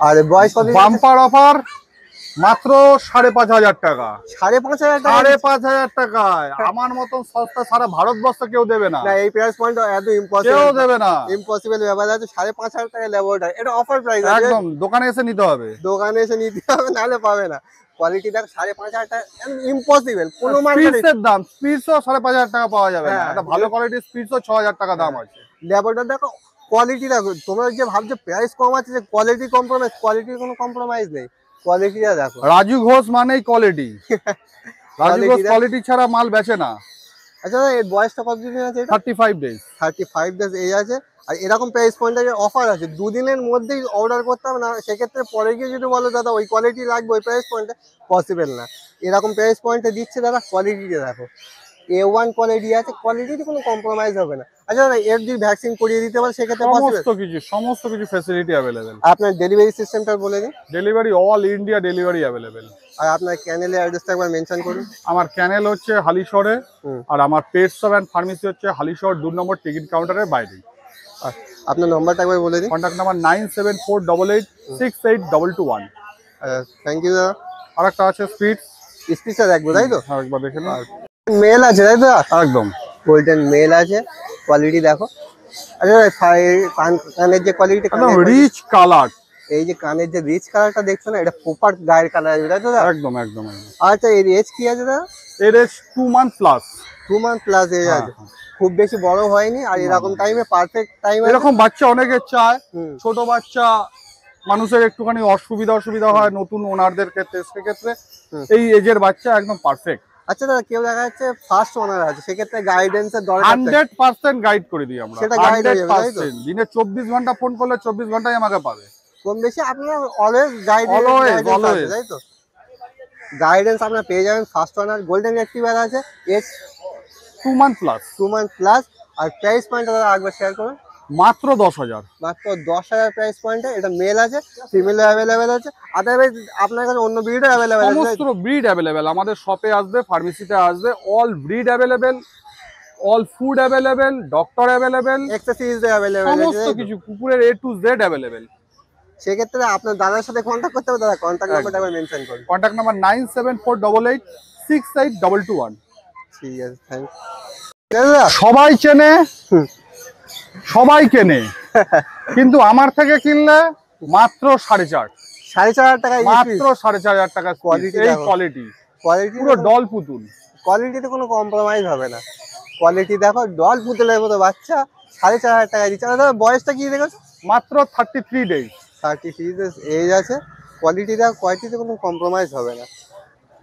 আর বয়স কত? বাম্পার অফার মাত্র 5,500 টাকা। 5,500 টাকা? 5,500 টাকায় আমার মতন সস্তা সারা ভারতবর্ষ কেউ দেবে না। না, এই প্রাইস পয়েন্ট এত কেউ ইম্পসিবল, দেবে না। ইম্পসিবল ব্যাপার আছে। 5,500 টাকা ল্যাব্রাডর, এটা অফার প্রাইস আছে। একদম, দোকানে এসে নিতে হবে। দোকানে এসে নিতে হবে, নাহলে পাবে না। কোয়ালিটি দেখো, 5,500 টাকা ইম্পসিবল। কোনো মার্কেটে স্পিডসের দাম, স্পিডসও 5,500 টাকা পাওয়া যাবে না। হ্যাঁ। একটা ভালো কোয়ালিটির স্পিডসও 6,000 টাকা দাম আছে। ল্যাব্রাডর দেখো, কোয়ালিটি দেখো। তোমরা যে ভাবছো প্রাইস কম আছে, যে কোয়ালিটি কম্প্রোমাইজ, কোয়ালিটির কোনো কম্প্রোমাইজ নেই। কোয়ালিটিটা দেখো। রাজু ঘোষ মানেই quality. Raju Ghosh Quality quality ছাড়া মাল বেচে না। আচ্ছা দাদা, এর বয়সটা কতদিন আছে? এটা 35 ডেজ। 35 ডেজ এজ আছে। আর এরকম প্রাইস পয়েন্টের অফার আছে, 2 দিনের মধ্যেই অর্ডার করতে হবে না। সেক্ষেত্রে পরে গিয়ে যদি বলো দাদা ওই কোয়ালিটি লাগবে ওই প্রাইস পয়েন্টে, পসিবল না। এরকম প্রাইস পয়েন্টে দিচ্ছে দাদা, কোয়ালিটিটা দেখো। A1 কোয়ালিটি আছে, কোয়ালিটিতে কোনো কম্প্রোমাইজ হবে না। আচ্ছা দাদা, এর যদি ভ্যাকসিন করিয়ে দিতে পারে সেক্ষেত্রে পসিবল? সমস্ত কিছু ফ্যাসিলিটি अवेलेबल। আপনার ডেলিভারি সিস্টেমটা বলে দিন। Delivery all India delivery available. আর আপনার চ্যানেলের অ্যাড্রেসটা একবার মেনশন করুন। আমার চ্যানেল হচ্ছে হালিশহরে, আর আমার পেট শপ এন্ড ফার্মেসি হচ্ছে হালিশহর 2 নম্বর টিকিট কাউন্টারের বাইরে। আর আপনার নাম্বারটা একবার বলে দিন। Contact number 9748868221। থ্যাংক ইউ দাদা। আর একটা আছে স্পিড, স্পিচটা দেখবো তাই তো? একবার দেখে নিন। মেল আছে তাই তো? একদম গোল্ডেন মেল আছে, কোয়ালিটি দেখো। আচ্ছা কানের যে কোয়ালিটি, একদম রিচ কালার। এই যে কানের যে রিচ কালারটা দেখছো না, এটা প্রপার গায়ের কালার আছে তাই তো দাদা? একদম একদম একদম। আচ্ছা, এর এজ কি আছে দাদা? এর age 2 month plus. 2 month plus age আছে, খুব বেশি বড় হয়নি। আর এরকম টাইমে পারফেক্ট টাইম আছে। এরকম বাচ্চা অনেকে চায়, হুম। ছোট বাচ্চা মানুষের একটুখানি অসুবিধা হয় নতুন ওনারদের ক্ষেত্রে, সেক্ষেত্রে এই এজের বাচ্চা একদম পারফেক্ট। আচ্ছা দাদা, কেউ দেখা যাচ্ছে ফার্স্ট ওনার আছে, সেক্ষেত্রে গাইডেন্সের দরকার। 100% গাইড করে দিই আমরা। সেটা guide হয়ে যাবে, তাই তো? 100%। দিনে 24 ঘন্টা ফোন করলে 24 ঘন্টায় আমাকে পাবে। কম বেশি আপনার অলওয়েজ Always। তাই তো? গাইডেন্স আপনার পেয়ে যাবেন। ফার্স্ট ওনার গোল্ডেন রিট্রিভার আছে, age 2 month plus. 2 month plus. আর প্রাইস পয়েন্ট দাদা একবার শেয়ার করুন। মাত্র 10,000। মাত্র 10,000 প্রাইস পয়েন্টে। এটা মেল আছে, ফিমেলও অ্যাভেলেবেল আছে। আদারওয়াইজ আপনার কাছে অন্য ব্রিডও অ্যাভেলেবেল আছে। সমস্ত ব্রিড অ্যাভেলেবেল আমাদের শপে আসবে, ফার্মেসিতে আসবে। All breed available, all food available, doctor available, accessories available আছে সমস্ত কিছু কুকুরের A to Z অ্যাভেলেবেল। সেক্ষেত্রে আপনার দাদার সাথে কন্ট্যাক্ট করতে হবে। দাদা কন্ট্যাক্ট নাম্বারটা একবার মেনশন করুন। Contact number 9748868221। ঠিক আছে, থ্যাংক ইউ দাদা। সবাই চেনে, হুম। সবাই কেনে, কিন্তু আমার থেকে কিনলে মাত্র 4.5। 4,500 টাকা মাত্র 4,500 টাকা Quality এই দেখো। কোয়ালিটি, কোয়ালিটি পুরো ডল পুতুল। কোয়ালিটিতে কোনো কম্প্রোমাইজ হবে না। কোয়ালিটি দেখো, ডল পুতুলের মতো বাচ্চা 4,500 টাকা দিচ্ছে। দাদা বয়সটা কি দেখেছো? মাত্র 33 ডেজ। 33 ডেজ এজ আছে। কোয়ালিটি দেখো, কোয়ালিটিতে কোনো কম্প্রোমাইজ হবে না।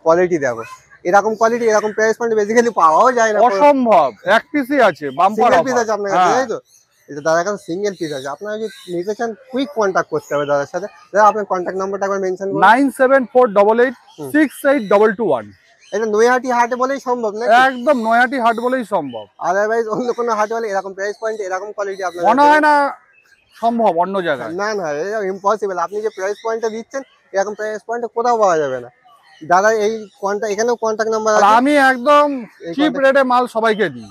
কোয়ালিটি দেখো, এরকম কোয়ালিটি এরকম প্রাইস পয়েন্টে বেসিক্যালি পাওয়াও যায় না। অসম্ভব। এক পিসই আছে, বাম্পার সিঙ্গেল পিস আছে আপনার কাছে অফার। তাই তো? এটা দাদার কাছে সিঙ্গেল পিস আছে। আপনারা যদি নিতে চান কুইক কন্ট্যাক্ট করতে হবে দাদার সাথে। দাদা আপনার কন্ট্যাক্ট নাম্বারটা একবার মেনশন করুন। 9748868221। এটা নৈহাটি হাটে বলেই সম্ভব না? একদম নয়াটি হাট বলেই সম্ভব। আদারওয়াইজ অন্য কোনো হাটে বলে এরকম প্রাইস পয়েন্ট এরকম কোয়ালিটি আপনার মনে হয় না সম্ভব অন্য জায়গায়। না না, এটা ইম্পসিবল। আপনি যে প্রাইস পয়েন্টটা দিচ্ছেন এরকম প্রাইস পয়েন্টে কোথাও পাওয়া যাবে না। দাদা এই কন্ট্যাক্ট, এখানেও কন্ট্যাক্ট নাম্বার আর আছে। আমি একদম এই চিপ contact- রেটে মাল সবাইকে দিই।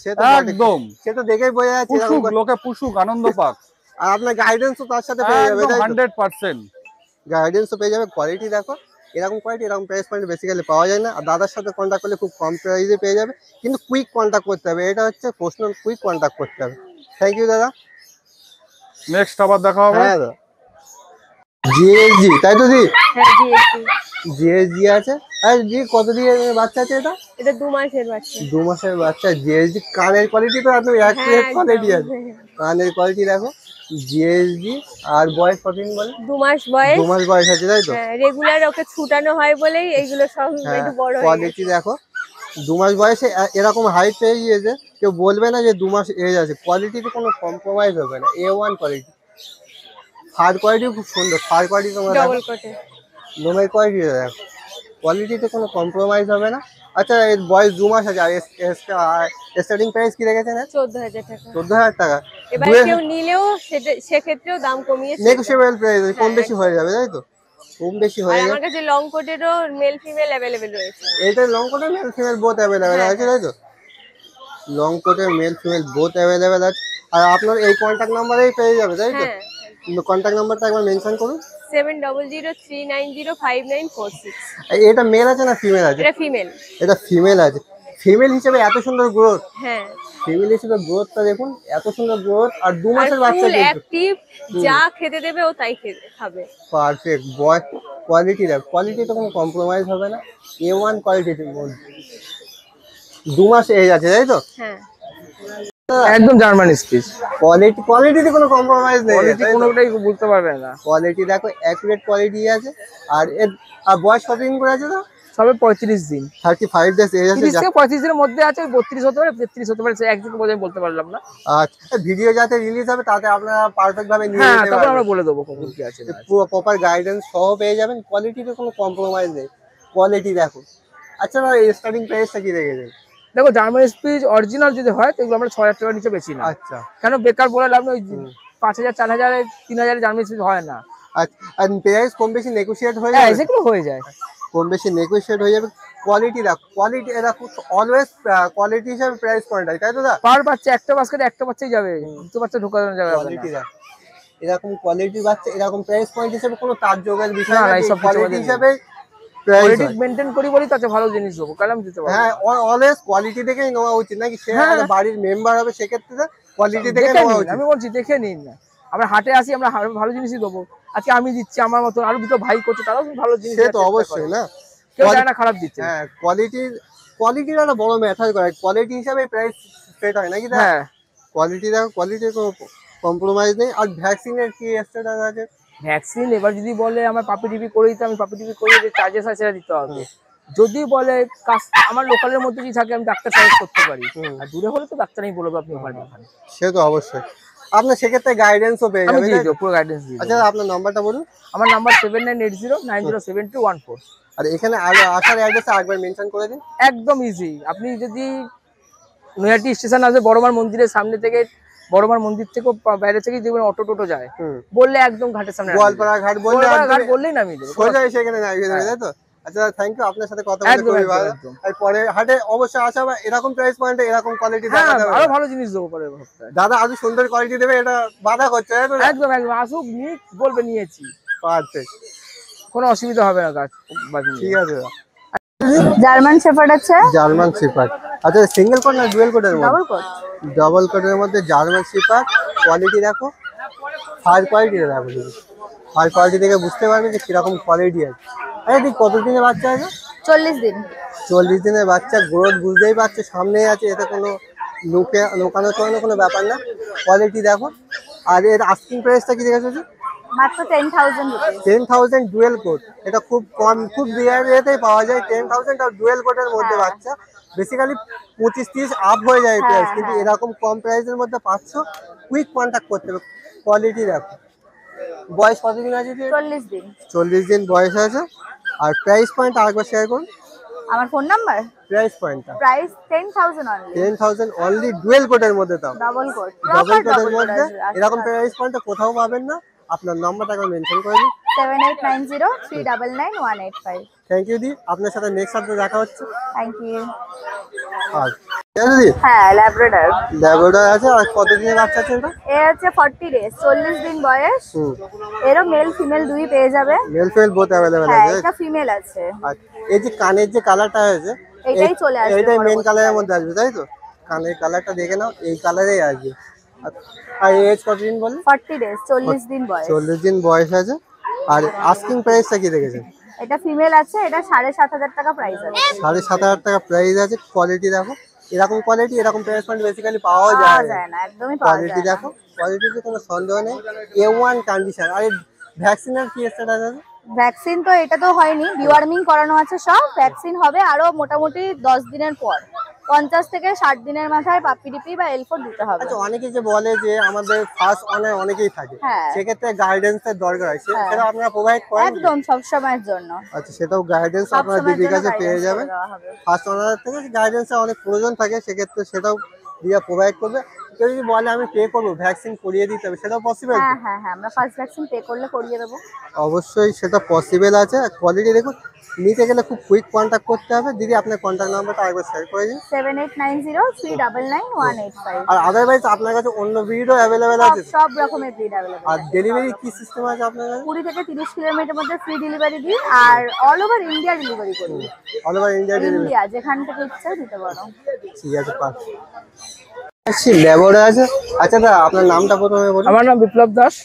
সে তো বটে। একদম সে তো দেখেই বোঝা যাচ্ছে এরকম পুষুক, লোকে পুষুক, আনন্দ পাক। আর আপনার গাইডেন্সও তার সাথে পেয়ে যাবে একদম তাই তো? 100%। গাইডেন্সও পেয়ে যাবে। কোয়ালিটি দেখো, এরকম কোয়ালিটি এরকম প্রাইস পয়েন্ট বেসিক্যালি পাওয়া যায় না। আর দাদার সাথে কন্ট্যাক্ট করলে খুব কম প্রাইসে পেয়ে যাবে, কিন্তু কুইক কন্ট্যাক্ট করতে হবে। এটা হচ্ছে প্রশ্ন, কুইক কন্ট্যাক্ট করতে হবে। থ্যাংক ইউ দাদা। নেক্সট আবার দেখা হবে। হ্যাঁ দাদা, জিএসজি তাই তো দি? হ্যাঁ জিএসটি। জিএসজি আছে। আর জি কত দিয়ে বাচ্চা আছে এটা? এটা 2 মাসের বাচ্চা। 2 মাসের বাচ্চা। জিএসজি কানের কোয়ালিটি তো একদম এক প্লেট কোয়ালিটি আছে। কানের কোয়ালিটি দেখো, জিএসডি। আর বয়স কতদিন বলে? 2 মাস বয়স। 2 মাস বয়স আছে তাই তো? হ্যাঁ, রেগুলার ওকে ছুটানো হয় বলেই এইগুলো সব হ্যাঁ, একটু বড় হয়ে কোয়ালিটি গেছে। দেখো 2 মাস বয়সে এরকম হাইট পেয়ে গিয়েছে, কেউ বলবে না যে 2 মাস এজ আছে। কোয়ালিটিতে কোনো কম্প্রোমাইজ হবে না, A1 কোয়ালিটি। ফার কোয়ালিটি খুব সুন্দর, ফার কোয়ালিটি তোমরা দেখো, ডবল কোটে। লোমের কোয়ালিটি দেখো, কোয়ালিটিতে কোনো কম্প্রোমাইজ হবে না। আচ্ছা, এর বয়স 2 মাস আছে। আর স্টার্টিং প্রাইস কি রেখেছেন? 14,000 টাকা। 14,000 টাকা। এবার কেউ নিলেও সেক্ষেত্রেও দাম কমিয়ে নেগোশিয়েবল প্রাইস, কম হ্যাঁ, বেশি হয়ে যাবে তাই তো? কম বেশি আর হয়ে আমার যাবে। কাছে লং কোটেরও মেল ফিমেল অ্যাভেলেবেল রয়েছে। এটা লং কোটের মেল ফিমেল বোথ অ্যাভেলেবেল আছে তাই তো? লং কোটের মেল ফিমেল বোথ অ্যাভেলেবেল আছে। আর আপনার এই কন্ট্যাক্ট নাম্বারেই পেয়ে যাবে তাই তো? হ্যাঁ, কন্ট্যাক্ট নাম্বারটা একবার মেনশন করুন। 7003905946। এটা মেল আছে না ফিমেল আছে? এটা ফিমেল। এটা ফিমেল আছে। ফিমেল হিসেবে এত সুন্দর গ্রোথ, হ্যাঁ, ফিমেল হিসেবে গ্রোথটা দেখুন, এত সুন্দর গ্রোথ। আর 2 আর মাসের বাচ্চা ফুল কিন্তু অ্যাক্টিভ, যা খেতে দেবে ও তাই খাবে। পারফেক্ট বয়। কোয়ালিটি দেখ, কোয়ালিটিতে কোনো কম্প্রোমাইজ হবে না, A1 কোয়ালিটির মধ্যে। 2 মাস এজ আছে তাই তো? হ্যাঁ, একদম জার্মান স্পিচ। কোয়ালিটিতে কোনো কম্প্রোমাইজ নেই, কোয়ালিটি কোনোটাই বুঝতে পারবে না। কোয়ালিটি দেখো অ্যাকুরেট কোয়ালিটি আছে। আর এর আর বয়স কতদিন করে আছে তো? সবে 35 দিন। 35 ডেজ এজ আছে। 30 থেকে 35 দিনের মধ্যে আছে, 32 হতে পারে, 33 হতে পারে, একদিকে বোঝাই বলতে পারলাম না। আচ্ছা, ভিডিও যাতে রিলিজ হবে তাতে আপনারা পারফেক্ট ভাবে নিয়ে হ্যাঁ, নিতে তারপর আমরা পারবেন। বলে দেবো কখন কি আছে না আছে। পুরো প্রপার গাইডেন্স সহ পেয়ে যাবেন। কোয়ালিটিতে কোনো কম্প্রোমাইজ নেই, কোয়ালিটি দেখো। আচ্ছা, স্টার্টিং প্রাইসটা কি রেখেছেন? দেখো, জার্মান স্পিচ অরিজিনাল যদি হয় তো এগুলো আমরা 6,000 টাকার নিচে বেশি না। আচ্ছা কেন বেকার বলে লাভ নেই, 5,000 4,000 3,000 জার্মান স্পিচ হয় না। আচ্ছা, আর প্রাইস কম বেশি নেগোশিয়েট হয়ে হ্যাঁ, যাবে? সেগুলো হয়ে যায়। কম বেশি নেগোশিয়েট হয়ে যাবে। কোয়ালিটি দেখো, কোয়ালিটি দেখো, অলওয়েজ কোয়ালিটি হিসাবে প্রাইস পয়েন্ট হয় তাই তো? দা পার বাচ্চা একটা বাস্কেটে একটা বাচ্চাই যাবে, দুটো বাচ্চা ঢোকানো যাবে কোয়ালিটি দেখো, এরকম কোয়ালিটি বাচ্চা এরকম প্রাইস পয়েন্ট হিসাবে কোনো তার যোগের বিষয় না, না, এইসব কিছু কোয়ালিটি আমাদের নেই। হিসাবে প্রাইস কোয়ালিটি মেইনটেইন করি বলি তাতে ভালো জিনিস দেবো, কালাম দিতে পারবো। হ্যাঁ, অলওয়েজ কোয়ালিটি দেখেই নেওয়া উচিত নাকি? সে হ্যাঁ। আমাদের বাড়ির মেম্বার হবে, সেক্ষেত্রে কোয়ালিটি দেখে দেখে নেওয়া নিন, উচিত। আমি বলছি দেখে নিন না। আমরা হাটে আসি, আমরা ভালো জিনিসই দেবো। আজকে আমি দিচ্ছি, আমার মতো আরো দুটো ভাই করছে, তারাও ভালো জিনিস সে দেওয়ার তো চেষ্টা অবশ্যই করে। না, কেউ চায় না খারাপ দিচ্ছে। হ্যাঁ, কোয়ালিটির একটা বড় ম্যাটার করে। কোয়ালিটি হিসাবে প্রাইস সেট হয় নাকি? হ্যাঁ, কোয়ালিটি দেখো, কোয়ালিটির কোনো কম্প্রোমাইজ নেই। আর ভ্যাকসিনের কি স্ট্যাটাস আছে? ভ্যাকসিন এবার যদি বলে আমার পাপি টিপি করে দিতে, আমি পাপি টিপি করে যে চার্জেস আছে সেটা দিতে হবে। যদি বলে আমার লোকালের মধ্যে যদি থাকে আমি ডাক্তার সাজেস্ট করতে পারি, আর দূরে হলে তো ডাক্তারই বলবো আপনি ওখানে দেখান। সে তো অবশ্যই, আপনার সেক্ষেত্রে গাইডেন্সও পেয়ে আমি যাবে দিয়ে তাই তো? দেবো, পুরো গাইডেন্স দিয়ে আচ্ছা, দেবো। আপনার নাম্বারটা বলুন। আমার নাম্বার 7980907214। আর এখানে আসার অ্যাড্রেসটা একবার মেনশন করে দিন। একদম ইজি। আপনি যদি নৈহাটি স্টেশন আসে, বড়মার মন্দিরের সামনে থেকে, বড়মার মন্দির থেকে বাইরে থেকে দেখবেন অটো টোটো যায়, বললে একদম ঘাটের সামনে গোয়ালপাড়া ঘাট বললে ঘাট বললেই নামিয়ে দেবো। সোজা সেখানে নামিয়ে দেবে তাই তো? আচ্ছা, থ্যাংক ইউ, আপনার সাথে কথা বলে একদম, খুবই একদম, ভালো। একদম। আর পরে হাটে অবশ্যই আসা হবে, এরকম প্রাইস পয়েন্টে এরকম কোয়ালিটি হ্যাঁ, দেখা যাবে। আরো ভালো জিনিস দেবো পরের সপ্তাহে। দাদা আরো সুন্দর কোয়ালিটি দেবে, এটা বাধা করছে তাই তো? একদম, একদম। আসুক, নিক, বলবে নিয়েছি, পারফেক্ট, কোনো অসুবিধা হবে না গাছ বাকি নিয়ে। ঠিক আছে দাদা। জার্মান শেফার্ড আছে, জার্মান শিপার। আচ্ছা, সিঙ্গেল কোট না ডুয়েল কোটের মধ্যে? Double coat. ডাবল কোটের মধ্যে জার্মান শিপার। কোয়ালিটি দেখো, ফার কোয়ালিটি দেখো, ফার কোয়ালিটি দেখে বুঝতে পারবে যে কিরকম কোয়ালিটি আছে। আরে ঠিক কতদিনের বাচ্চা আছে? 40 দিন। 40 দিনের বাচ্চা, গ্রোথ বুঝতেই পারছে, সামনেই আছে, এতে কোনো লোকানো কোনো ব্যাপার না। কোয়ালিটি দেখো। আর এর আস্কিং প্রাইসটা কি রেখেছো? মাত্র 10,000 রুপিস। 10,000 dual coat. এটা খুব কম, খুব রেয়ার রেটেই পাওয়া যায় 10,000 আর ডুয়েল কোটের মধ্যে হ্যাঁ। বাচ্চা। বেসিক্যালি 25-30 আপ হয়ে যায় প্রাইস, হ্যাঁ, কিন্তু হ্যাঁ। এরকম কম প্রাইসের মধ্যে পাচ্ছ। কুইক কন্ট্যাক্ট করতে হবে। কোয়ালিটি দেখো। বয়স কতদিন আছে? 40 দিন। 40 দিন বয়স আছে। আর প্রাইস পয়েন্ট আরেকবার শেয়ার করুন। আমার ফোন নাম্বার, প্রাইস পয়েন্টটা প্রাইস 10,000 অনলি। 10,000 অনলি, ডুয়েল কোটের মধ্যে তাও। ডাবল কোট, ডাবল প্রপার কোটের ডাবল মধ্যে কোট। এরকম প্রাইস পয়েন্টটা কোথাও পাবেন না। আপনার নাম্বারটা একবার মেনশন করে দিন। 7890399185। থ্যাংক ইউ দি, আপনার সাথে নেক্সট সপ্তাহে দেখা হচ্ছে। Thank you. আর দিদি হ্যাঁ, ল্যাব্রাডর। ল্যাবরেটরি আছে। আর কতদিনের বাচ্চা আছে এটা? এ হচ্ছে 40 ডেজ, 40 দিন বয়স। এরও মেল ফিমেল দুই পেয়ে যাবে। মেল ফিমেল বোথ অ্যাভেলেবল হ্যাঁ, আছে। এটা ফিমেল আছে। আর এই যে কানের যে কালারটা আছে, এটাই চলে আসবে এটাই মেন পরবর্তীকালে। কালারের মধ্যে আসবে তাই তো? কানের কালারটা দেখে নাও, এই কালারেই আসবে। আর এজ কতদিন বলে? 40 ডেজ, 40 দিন বয়স। 40 দিন বয়স আছে। আর আস্কিং প্রাইসটা কি দেখেছেন? এটা ফিমেল আছে, এটা 7,500 টাকা প্রাইস আছে। 7,500 টাকা প্রাইস আছে। কোয়ালিটি দেখো, এরকম কোয়ালিটি এরকম প্রাইস পয়েন্ট বেসিক্যালি পাওয়া পাওয়া যায় না। যায় না, একদমই পাওয়া কোয়ালিটি যায় না। দেখো, কোয়ালিটিতে কোনো সন্দেহ নেই, A1 কন্ডিশন। আর ভ্যাকসিনের কি স্ট্যাটাস আছে? ভ্যাকসিন তো এটা তো হয়নি, ডিওয়ার্মিং করানো আছে সব, ভ্যাকসিন হবে আরো মোটামুটি 10 দিনের পর। 50 থেকে 60 দিনের মাথায় পাপ্পিডিপি বা L4 দিতে হবে। আচ্ছা, অনেকে যে বলে যে আমাদের ফার্স্ট অনার অনেকেই থাকে, হ্যাঁ। সেক্ষেত্রে গাইডেন্সের দরকার হয়, হ্যাঁ। সেটা আপনারা প্রোভাইড করেন? একদম সব সময়ের জন্য। আচ্ছা, সেটাও গাইডেন্স সব আপনারা সময়ের দিদির জন্য কাছে পেয়ে guidance যাবেন। করে দেওয়া হবে। ফার্স্ট অনার থেকে গাইডেন্সের অনেক প্রয়োজন থাকে, সেক্ষেত্রে সেটাও দিদা প্রোভাইড করবে। কেউ যদি বলে আমি পে করবো, ভ্যাকসিন করিয়ে দিতে হবে, সেটাও পসিবল? হ্যাঁ হ্যাঁ হ্যাঁ, আমরা ফার্স্ট ভ্যাকসিন পে করলে করিয়ে দেবো। অবশ্যই সেটা পসিবল আছে। কোয়ালিটি দেখুন, নিতে গেলে খুব কুইক কন্ট্যাক্ট করতে হবে। দিদি আপনার কন্ট্যাক্ট নাম্বারটা আরেকবার শেয়ার করে দিন। 7890399185। আর আদারওয়াইজ আপনার কাছে অন্য ব্রিডও অ্যাভেলেবেল আছে? সব রকমের ব্রিড অ্যাভেলেবল আর আছে। ডেলিভারি কি সিস্টেম আছে আপনার কাছে? 20 থেকে 30 কিলোমিটার মধ্যে ফ্রি ডেলিভারি দিই, আর অল ওভার ইন্ডিয়া ডেলিভারি করি। All over India delivery? India যেখান থেকে ইচ্ছা দিতে পারো। ঠিক আছে, পাঁচ লেবরে আছে। আচ্ছা দা, আপনার নামটা প্রথমে বলুন। আমার নাম বিপ্লব দাস।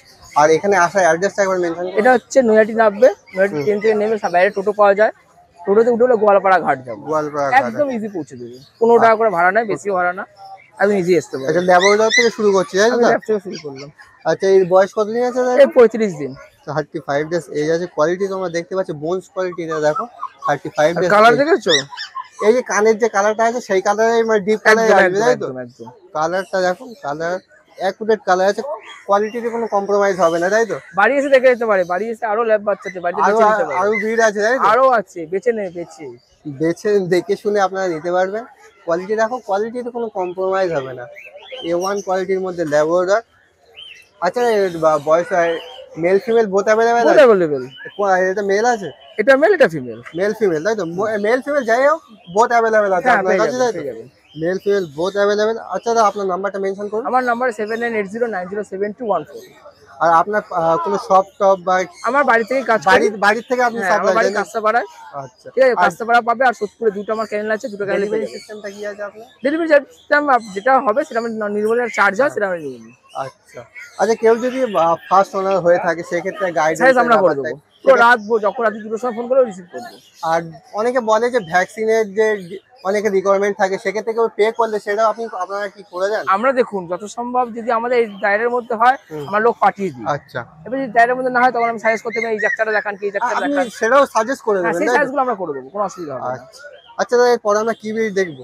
আর এখানে আসার অ্যাড্রেসটা একবার মেনশন করুন। এটা হচ্ছে নৈহাটি নামবে, নৈহাটি ট্রেন থেকে নেমে বাইরে টোটো পাওয়া যায়, টোটোতে উঠে হলে গোয়ালপাড়া ঘাট যাবো, গোয়ালপাড়া ঘাট। একদম ইজি পৌঁছে দেবে। 15 টাকা করে ভাড়া নেয়, বেশি ভাড়া না, একদম ইজি আসতে পারে। আচ্ছা, লেবরদার থেকে শুরু করছি, তাই তো? আমি ব্যবসা শুরু করলাম আচ্ছা, এর বয়স কতদিন আছে? এই 35 দিন। 35 ডেজ এজ আছে। কোয়ালিটি তোমরা দেখতে পাচ্ছ, বোনস কোয়ালিটি দেখো, 35 ডেজ। কালার দেখেছো? এই যে কানের যে কালারটা আছে সেই কালারে, মানে ডিপ কালারে একদম আসবে, তাই তো? একদম একদম। কালারটা দেখো, কালার অ্যাকুরেট কালার আছে, কোয়ালিটিতে কোনো কম্প্রোমাইজ হবে না, তাই তো? বাড়ি এসে দেখে যেতে পারে, বাড়ি এসে আরো ল্যাব বাচ্চাতে বাড়িতে আরো বেছে নিতে পারে, আরো ব্রিড আছে, তাই তো? আরো আছে, বেছে নে, বেছে বেছে দেখে শুনে আপনারা নিতে পারবেন। কোয়ালিটি দেখো, কোয়ালিটিতে কোনো কম্প্রোমাইজ হবে না। A1 কোয়ালিটির মধ্যে ল্যাবরেটর। আচ্ছা, বয়স মেল ফিমেল বোথ অ্যাভেলেবেল বহুত আছে? অ্যাভেলেবল। এটা মেল আছে? এটা মেল, এটা ফিমেল। মেল ফিমেল, তাই তো? মেল ফিমেল যাই হোক, বোথ অ্যাভেলেবেল আছে হ্যাঁ, আপনার পেয়ে কাছে, তাই যাবেন, তো? পেয়ে যাবেন। Male female both available. আচ্ছা দা, আপনার নাম্বারটা মেনশন করুন। আমার নাম্বার 7980907214। আর আপনার কোনো শপ টপ বা আমার বাড়ি থেকে কাজ করি। বাড়ির থেকে আপনি হ্যাঁ, আমার সাপ্লাই বাড়ি দেন? কাস্তাপাড়ায়। আচ্ছা, ঠিক আছে, কাস্তাপাড়া পাবে, আর সোদপুরে দুটো আমার ক্যানেল আছে, দুটো ক্যানেল ডেলিভারি সিস্টেমটা কি আছে আপনার? ডেলিভারি সিস্টেম যেটা হবে সেটা আমি নির্ভর চার্জ হয়, সেটা আমি নিয়ে নিই। আচ্ছা আচ্ছা, কেউ যদি ফার্স্ট ওনার হয়ে থাকে, সেক্ষেত্রে সাইজ গাইডেন্স আমরা করে দেবো, পুরো রাত যখন রাতে 2টোর সময় ফোন করে রিসিভ করবো। আর অনেকে বলে যে ভ্যাকসিনের যে অনেকে রিকোয়ারমেন্ট থাকে, সেক্ষেত্রে কেউ পে করলে সেটাও আপনারা কি করে দেন? আমরা দেখুন যত সম্ভব যদি আমাদের এই দায়ের মধ্যে হয়, আমরা লোক পাঠিয়ে দিই। আচ্ছা, এবার যদি দায়ের মধ্যে না হয়, তখন আমি সাজেস্ট করতে পারি এই জায়গাটা দেখান, কি এই জায়গাটা আপনি দেখান, সেটাও সাজেস্ট করে হ্যাঁ, দেবেন, সেই তাই তো? সাইজগুলো আমরা করে দেবো, কোনো অসুবিধা হবে না। আচ্ছা আচ্ছা দাদা, এরপর আমরা কি ব্রিড দেখবো?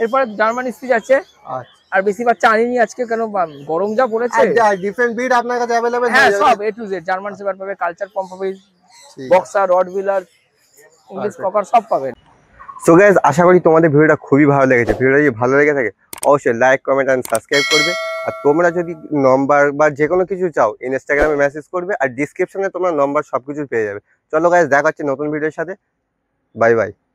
এরপরে জার্মান স্পিচ আছে, আচ্ছা, আর বেশি বাচ্চা আনিনি আজকে, কেন গরম যা পড়েছে। ডিফারেন্ট ব্রিড আপনার কাছে অ্যাভেলেবেল? হ্যাঁ, সব A to Z, German shepherd পাবে, কালচার পম্প পাবে, বক্সার, রডভিলার, ইংলিশ ককার সব পাবেন। সো গাইস, আশা করি তোমাদের ভিডিওটা খুবই ভালো লেগেছে। ভিডিওটা যদি ভালো লেগে থাকে অবশ্যই লাইক, কমেন্ট এন্ড সাবস্ক্রাইব করবে। আর তোমরা যদি নম্বর বা যে কোনো কিছু চাও, ইনস্টাগ্রামে মেসেজ করবে, আর ডিসক্রিপশনে তোমরা নম্বর সবকিছু পেয়ে যাবে। চলো গাইস, দেখা হচ্ছে নতুন ভিডিওর সাথে। Bye bye.